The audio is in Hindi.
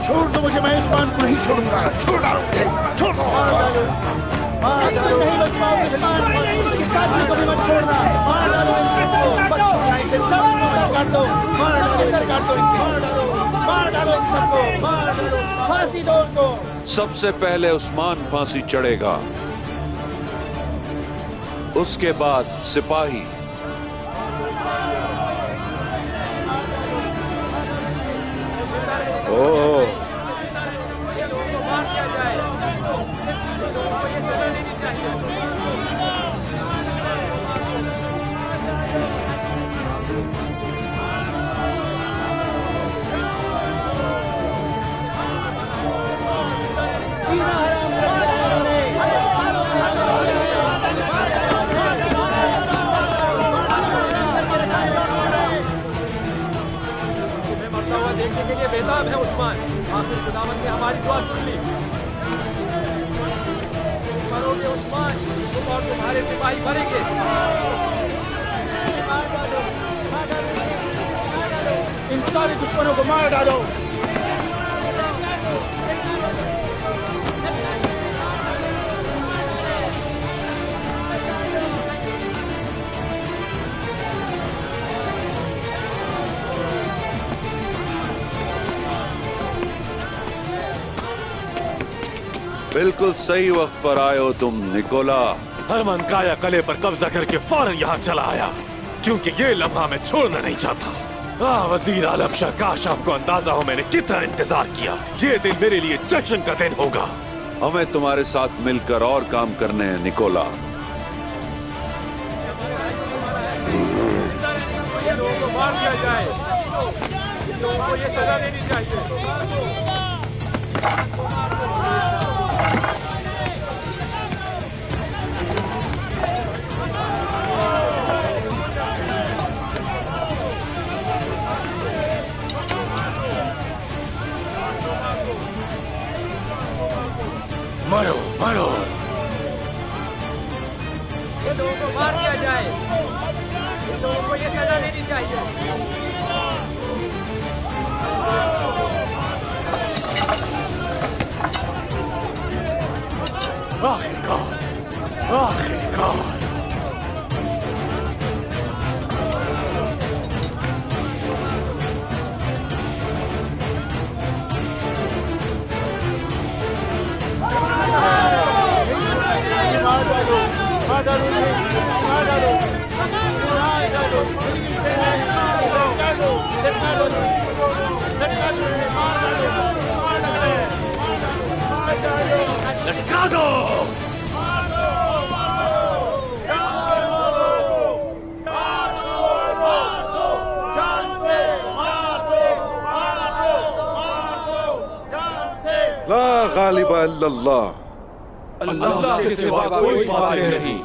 छोड़ दो मुझे, मैं उस्मान को नहीं छोड़ूंगा। छोड़ डालो मुझे, छोड़ दो। मार डालो, मार डालो, नहीं बच पाओगे उस्मान, इसके साथी को भी मत छोड़ना। मार डालो इन सबको, मत छोड़ना इसे, सबको सर काट दो। मार डालो, सर काट दो इनके, मार डालो, मार डालो इन सबको, मार डालो, फांसी दो उनको। सबसे पहले उस्मान फांसी चढ़ेगा, उसके बाद सिपाही। ओह, देखने के लिए बेताब है उस्मान। आखिर खुदावंद ने हमारी दुआ सुन ली। मरोगे उस्मान, तुम और तुम्हारे सिपाही मरेंगे। इन सारे दुश्मनों को मार डालो। बिल्कुल सही वक्त पर आए हो तुम निकोला। हरमन काया कले पर कब्जा करके फौरन यहाँ चला आया, क्योंकि ये लम्हा मैं छोड़ना नहीं चाहता। वजीर आलम शाह, काश आपको अंदाजा हो मैंने कितना इंतजार किया। ये दिन मेरे लिए जश्न का दिन होगा। हमें तुम्हारे साथ मिलकर और काम करने हैं निकोला। लोगों को मार दिया जाए, लोगों को ये सजा देनी चाहिए। मरो मरो, ये लोगों को मार दिया जाए, ये लोगों को ये सजा देनी चाहिए। आखिरकार, आखिरकार। मार डालो, मार डालो, मार डालो, मार डालो, लटका दो, लटका दो, लटका दो, मार डालो, मार डालो, मार डालो, लटका दो। ला गालिबा इल्लल्लाह, अल्लाह के सिवा कोई फातिह नहीं।